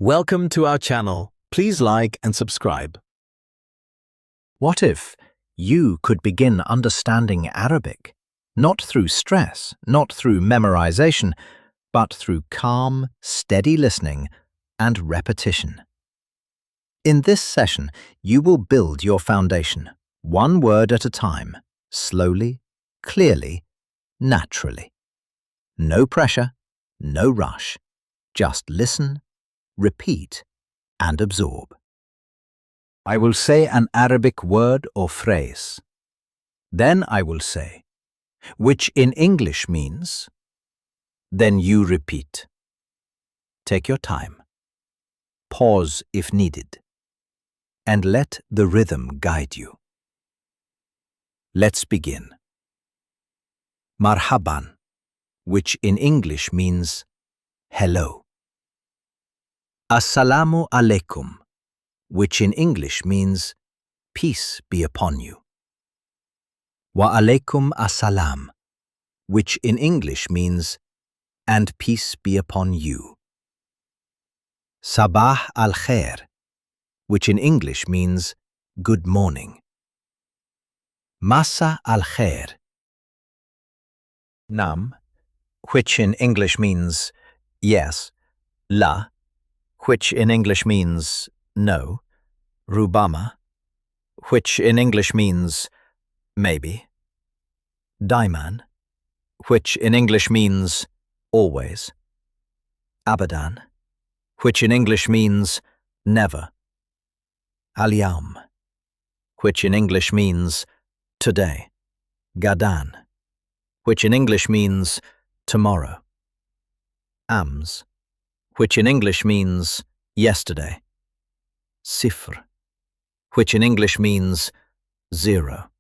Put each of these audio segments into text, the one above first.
Welcome to our channel. Please like and subscribe. What if you could begin understanding Arabic, not through stress, not through memorization, but through calm, steady listening and repetition? In this session, you will build your foundation, one word at a time, slowly, clearly, naturally. No pressure, no rush. Just listen, repeat, and absorb. I will say an Arabic word or phrase. Then I will say, which in English means. Then you repeat. Take your time. Pause if needed. And let the rhythm guide you. Let's begin. Marhaban, which in English means hello. Assalamu alaikum, which in English means peace be upon you. Wa alaikum assalam, which in English means and peace be upon you. Sabah al khair, which in English means good morning. Masa al khair. Nam, which in English means yes. La, which in English means no. Rubama, which in English means maybe. Daiman, which in English means always. Abadan, which in English means never. Al-Yawm, which in English means today. Gadan, which in English means tomorrow. Ams, which in English means yesterday. Sifr, which in English means zero.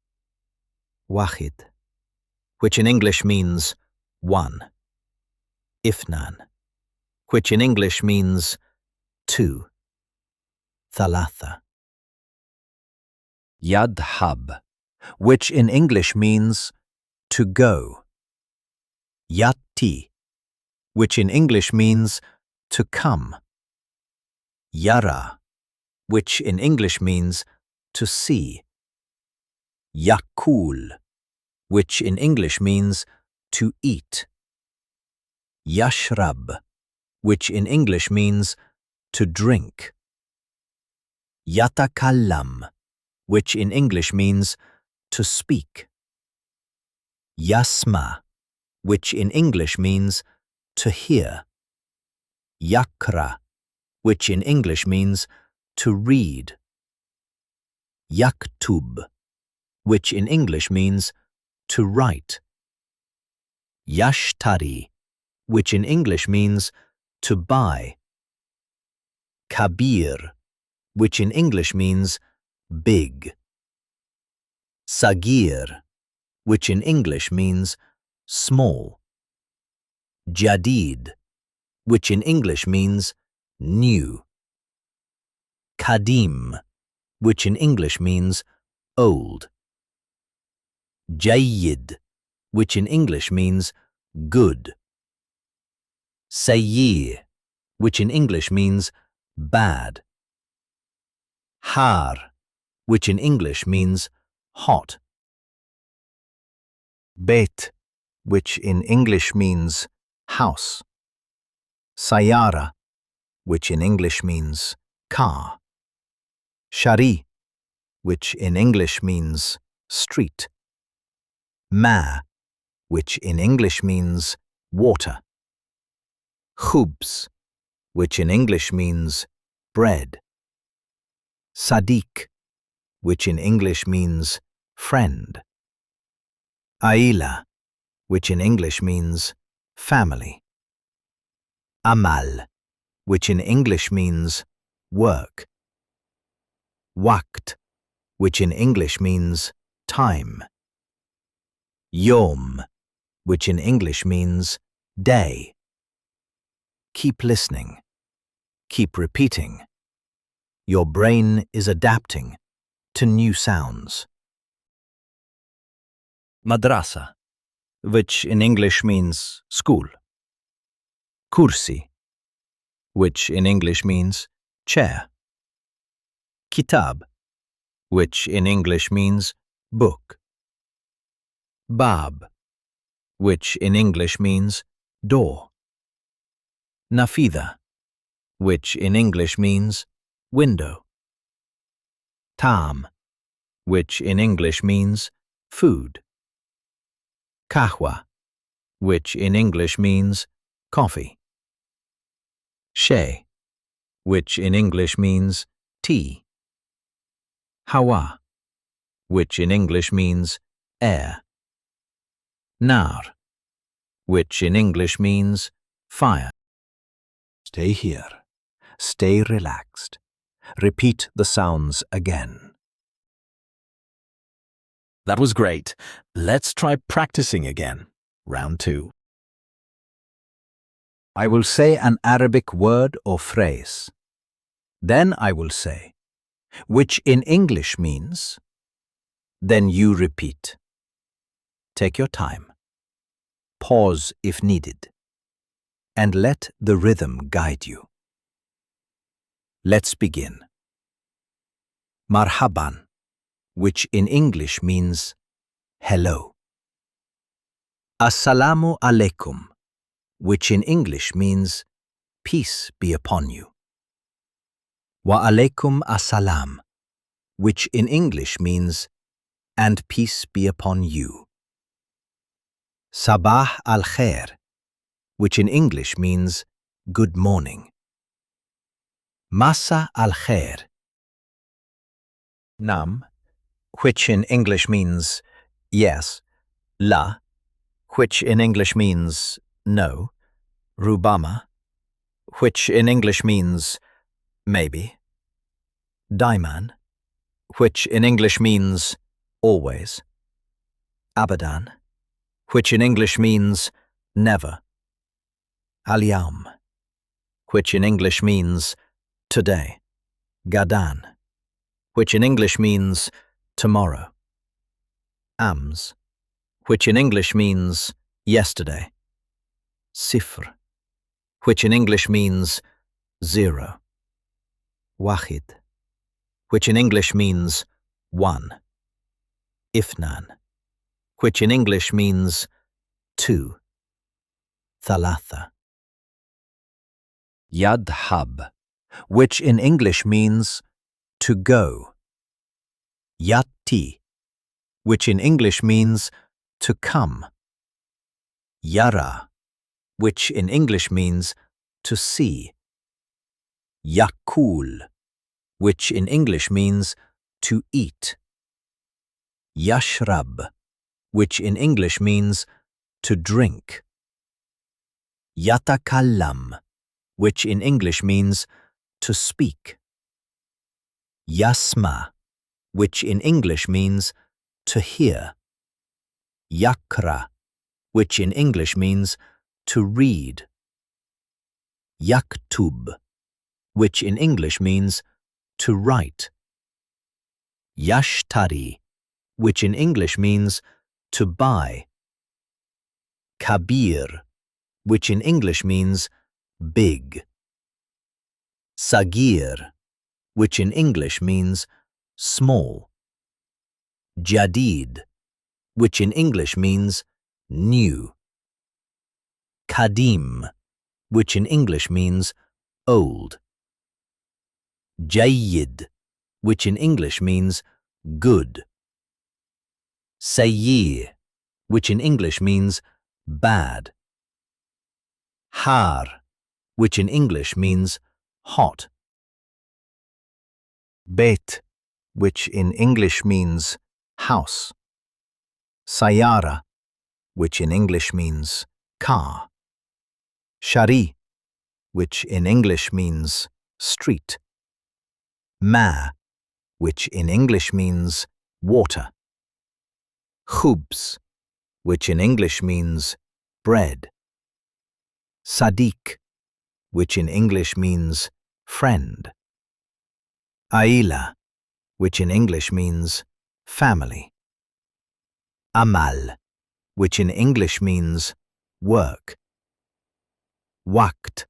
Wahid, which in English means one. Ifnan, which in English means two. Thalatha. Yadhab, which in English means to go. Yatti, which in English means to come. Yara, which in English means to see. Yakul, which in English means to eat. Yashrab, which in English means to drink. Yatakallam, which in English means to speak. Yasma, which in English means to hear. Yakra, which in English means to read. Yaktub, which in English means to write. Yashtari, which in English means to buy. Kabir, which in English means big. Sagir, which in English means small. Jadid, which in English means new. Kadim, which in English means old. Jayyid, which in English means good. Sayyi, which in English means bad. Har, which in English means hot. Beit, which in English means house. Sayara, which in English means car. Shari, which in English means street. Ma, which in English means water. Khubz, which in English means bread. Sadiq, which in English means friend. Aila, which in English means family. Amal, which in English means work. Waqt, which in English means time. Yom, which in English means day. Keep listening. Keep repeating. Your brain is adapting to new sounds. Madrasa, which in English means school. Kursi, which in English means chair. Kitab, which in English means book. Bab, which in English means door. Nafida, which in English means window. Tam, which in English means food. Kahwa, which in English means coffee. Shay, which in English means tea. Hawa, which in English means air. Nar, which in English means fire. Stay here. Stay relaxed. Repeat the sounds again. That was great. Let's try practicing again. Round 2. I will say an Arabic word or phrase. Then I will say, which in English means. Then you repeat. Take your time. Pause if needed. And let the rhythm guide you. Let's begin. Marhaban, which in English means hello. Assalamu alaikum, which in English means peace be upon you. Wa alaikum assalam, which in English means and peace be upon you. Sabah al-khair, which in English means good morning. Masa al-khair. Nam, which in English means yes. La, which in English means no. Rubama, which in English means maybe. Daiman, which in English means always. Abadan, which in English means never. Al-yawm, which in English means today. Gadan, which in English means tomorrow. Ams, which in English means yesterday. Sifr, which in English means 0. Wahid, which in English means 1. Ifnan, which in English means 2. Thalatha. Yadhab, which in English means to go. Yatti, which in English means to come. Yara, which in English means to see. Yakul, which in English means to eat. Yashrab, which in English means to drink. Yatakallam, which in English means to speak. Yasma, which in English means to hear. Yakra, which in English means to read. Yaktub, which in English means to write. Yashtari, which in English means to buy. Kabir, which in English means big. Sagir, which in English means small. Jadid, which in English means new. Kadim, which in English means old. Jayyid, which in English means good. Sayyi, which in English means bad. Har, which in English means hot. Beit, which in English means house. Sayara, which in English means car. Shari, which in English means street. Ma, which in English means water. Khubs, which in English means bread. Sadiq, which in English means friend. Aila, which in English means family. Amal, which in English means work. Waqt,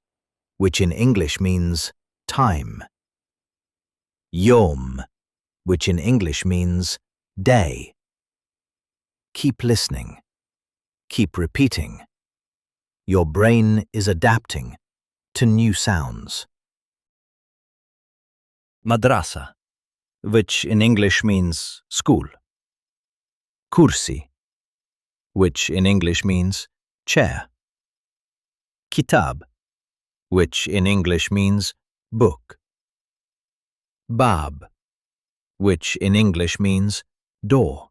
which in English means time. Yom, which in English means day. Keep listening. Keep repeating. Your brain is adapting to new sounds. Madrasa, which in English means school. Kursi, which in English means chair. Kitab, which in English means book. Bab, which in English means door.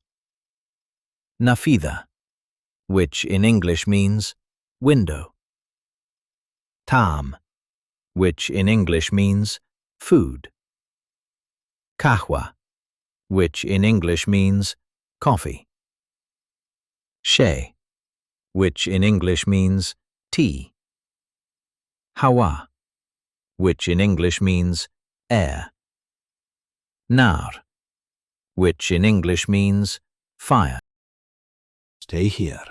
Nafida, which in English means window. Tam, which in English means food. Kahwa, which in English means coffee. Shay, which in English means tea. Hawa, which in English means air. Nar, which in English means fire. Stay here.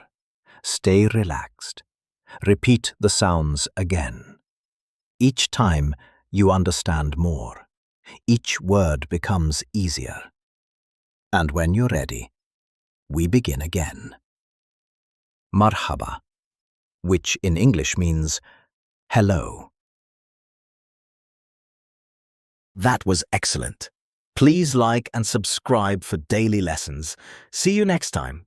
Stay relaxed. Repeat the sounds again. Each time you understand more. Each word becomes easier. And when you're ready, we begin again. Marhaba, which in English means hello. That was excellent. Please like and subscribe for daily lessons. See you next time.